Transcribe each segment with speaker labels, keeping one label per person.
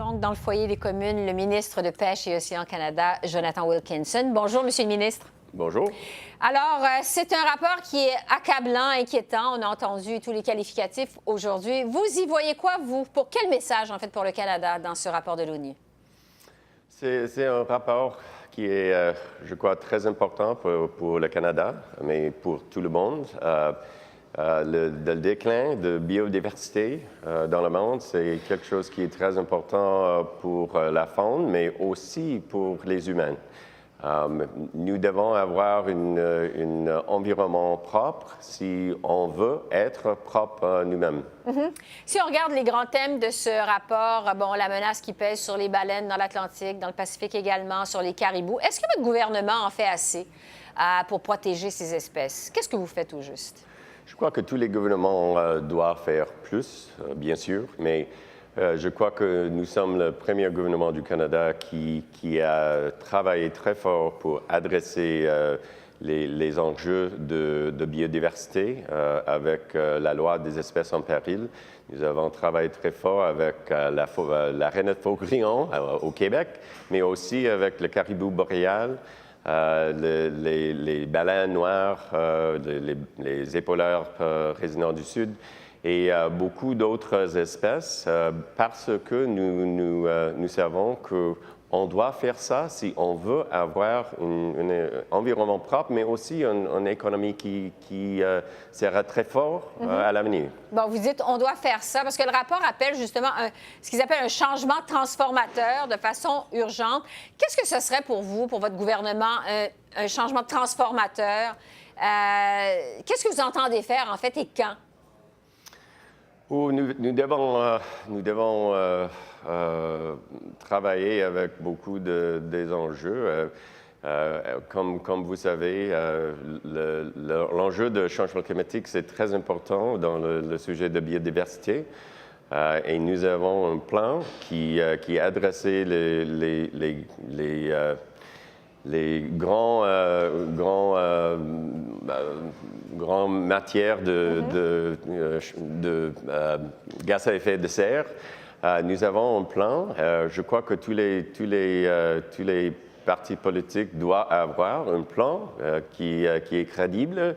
Speaker 1: donc dans le foyer des communes le ministre de Pêche et Océans Canada, Jonathan Wilkinson. Bonjour, Monsieur le ministre.
Speaker 2: Bonjour.
Speaker 1: Alors, c'est un rapport qui est accablant, inquiétant. On a entendu tous les qualificatifs aujourd'hui. Vous y voyez quoi, vous? Pour quel message, en fait, pour le Canada dans ce rapport de l'ONU? C'est
Speaker 2: un rapport qui est, je crois, très important pour le Canada, mais pour tout le monde. Le déclin de biodiversité dans le monde, c'est quelque chose qui est très important pour la faune, mais aussi pour les humains. Nous devons avoir un environnement propre si on veut être propre nous-mêmes.
Speaker 1: Si on regarde les grands thèmes de ce rapport, bon, la menace qui pèse sur les baleines dans l'Atlantique, dans le Pacifique également, sur les caribous, est-ce que votre gouvernement en fait assez pour protéger ces espèces? Qu'est-ce que vous faites au juste?
Speaker 2: Je crois que tous les gouvernements doivent faire plus, bien sûr, mais je crois que nous sommes le premier gouvernement du Canada qui a travaillé très fort pour adresser les enjeux de biodiversité avec la loi des espèces en péril. Nous avons travaillé très fort avec la rainette faugrillon au Québec, mais aussi avec le caribou boréal. Les baleines noires, les épauleurs résidents du Sud et beaucoup d'autres espèces parce que nous savons qu'on doit faire ça si on veut avoir un environnement propre, mais aussi une économie qui sera très fort à l'avenir.
Speaker 1: Bon, vous dites on doit faire ça parce que le rapport appelle justement ce qu'ils appellent un changement transformateur de façon urgente. Qu'est-ce que ce serait pour vous, pour votre gouvernement, un changement transformateur? Qu'est-ce que vous entendez faire, en fait, et quand?
Speaker 2: Nous devons travailler avec beaucoup des enjeux. Comme vous savez, l'enjeu de changement climatique, c'est très important dans le sujet de biodiversité. Et nous avons un plan qui a adressé les grandes matières de gaz à effet de serre. Nous avons un plan. Je crois que tous les partis politiques doivent avoir un plan qui est crédible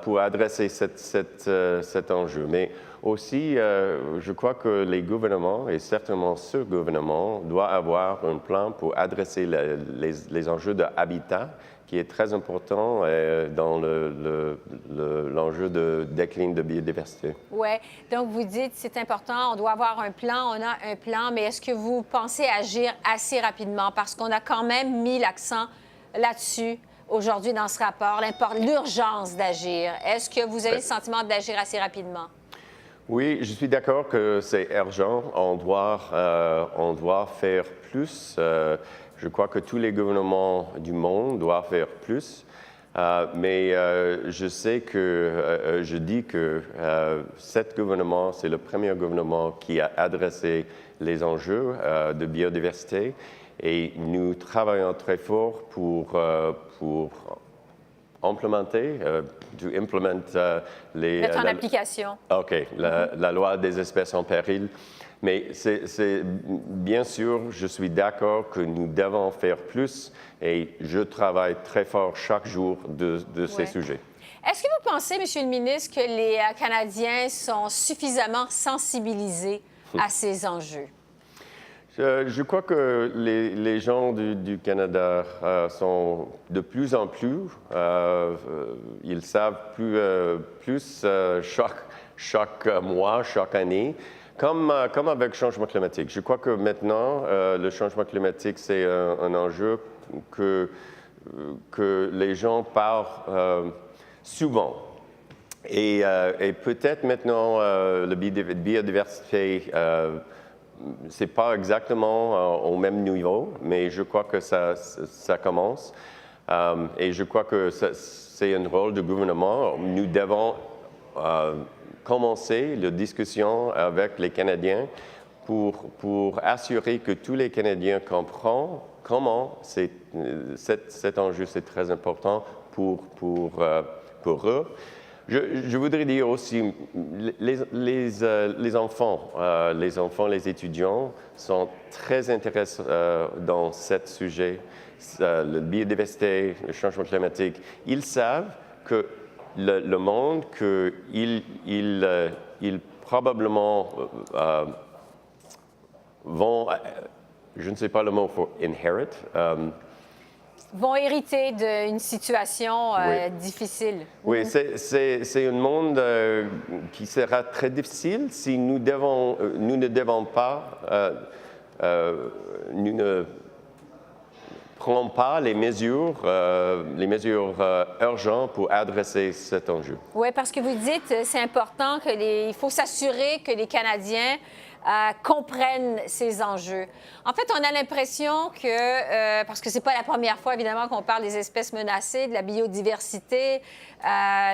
Speaker 2: pour adresser cet enjeu. Mais aussi, je crois que les gouvernements, et certainement ce gouvernement, doivent avoir un plan pour adresser les enjeux de habitat, qui est très important dans l'enjeu de déclin de biodiversité.
Speaker 1: Oui. Donc, vous dites c'est important, on doit avoir un plan, on a un plan, mais est-ce que vous pensez agir assez rapidement? Parce qu'on a quand même mis l'accent là-dessus aujourd'hui dans ce rapport, l'urgence d'agir. Est-ce que vous avez le sentiment d'agir assez rapidement?
Speaker 2: Oui, je suis d'accord que c'est urgent. On doit faire plus. Je crois que tous les gouvernements du monde doivent faire plus. Mais je dis que cet gouvernement, c'est le premier gouvernement qui a adressé les enjeux de biodiversité. Et nous travaillons très fort pour implémenter,
Speaker 1: mettre en application.
Speaker 2: OK, la loi des espèces en péril. Mais bien sûr, je suis d'accord que nous devons faire plus et je travaille très fort chaque jour de ces sujets.
Speaker 1: Est-ce que vous pensez, Monsieur le ministre, que les Canadiens sont suffisamment sensibilisés à ces enjeux?
Speaker 2: Je crois que les gens du Canada sont de plus en plus, ils savent plus chaque mois, chaque année, comme avec le changement climatique. Je crois que maintenant, le changement climatique, c'est un enjeu que les gens parlent souvent. Et peut-être maintenant, la biodiversité, c'est pas exactement au même niveau, mais je crois que ça commence. Et je crois que c'est un rôle du gouvernement. Nous devons commencer la discussion avec les Canadiens pour assurer que tous les Canadiens comprennent comment cet enjeu c'est très important pour eux. Je voudrais dire aussi, les enfants, les étudiants sont très intéressés dans ce sujet, la biodiversité, le changement climatique. Ils savent que le monde qu'ils probablement vont, je ne sais pas le mot pour inherit,
Speaker 1: vont hériter d'une situation difficile.
Speaker 2: Oui, c'est un monde qui sera très difficile si nous ne devons pas, nous ne prenons pas les mesures urgentes pour adresser cet enjeu.
Speaker 1: Oui, parce que vous dites c'est important il faut s'assurer que les Canadiens comprennent ces enjeux. En fait, on a l'impression que, parce que ce n'est pas la première fois, évidemment, qu'on parle des espèces menacées, de la biodiversité,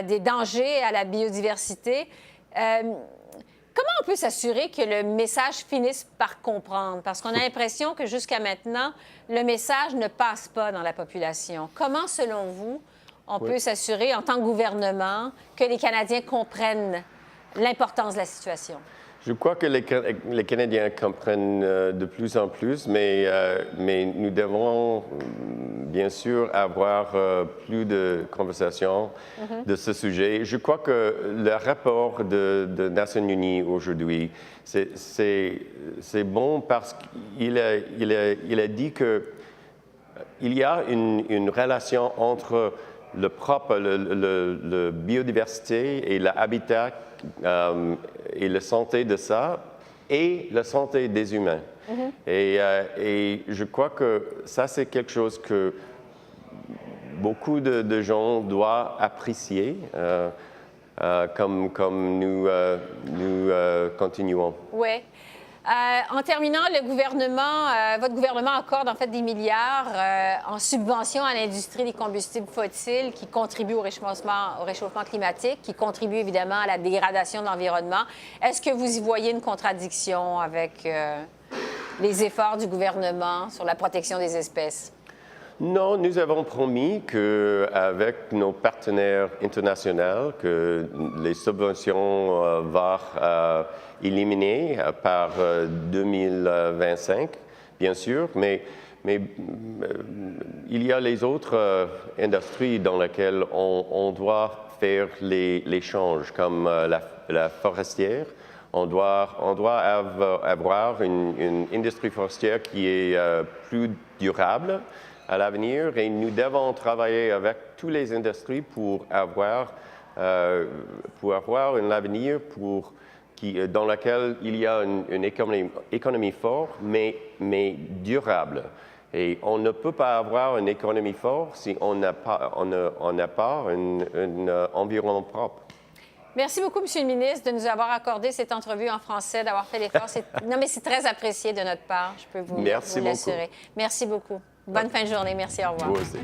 Speaker 1: des dangers à la biodiversité. Comment on peut s'assurer que le message finisse par comprendre? Parce qu'on a l'impression que jusqu'à maintenant, le message ne passe pas dans la population. Comment, selon vous, on peut s'assurer, en tant que gouvernement, que les Canadiens comprennent l'importance de la situation?
Speaker 2: Je crois que les Canadiens comprennent de plus en plus, mais nous devons bien sûr avoir plus de conversations de ce sujet. Je crois que le rapport de Nations Unies aujourd'hui, c'est bon parce qu'il a dit qu'il y a une relation entre le biodiversité et l'habitat et la santé de ça et la santé des humains. Et je crois que ça, c'est quelque chose que beaucoup de gens doivent apprécier comme nous continuons.
Speaker 1: Oui. En terminant, votre gouvernement accorde en fait des milliards en subvention à l'industrie des combustibles fossiles qui contribuent au réchauffement climatique, qui contribuent évidemment à la dégradation de l'environnement. Est-ce que vous y voyez une contradiction avec les efforts du gouvernement sur la protection des espèces?
Speaker 2: Non, nous avons promis qu'avec nos partenaires internationaux, que les subventions vont éliminer par 2025, bien sûr, mais il y a les autres industries dans lesquelles on doit faire les changes, comme la forestière. On doit avoir une industrie forestière qui est plus durable à l'avenir et nous devons travailler avec toutes les industries pour avoir un avenir dans lequel il y a une économie forte, mais durable. Et on ne peut pas avoir une économie forte si on n'a pas un environnement propre.
Speaker 1: Merci beaucoup, M. le ministre, de nous avoir accordé cette entrevue en français, d'avoir fait l'effort. Non, mais c'est très apprécié de notre part, je peux vous l'assurer. Merci beaucoup. Bonne fin de journée. Merci, au revoir.
Speaker 2: Vous aussi.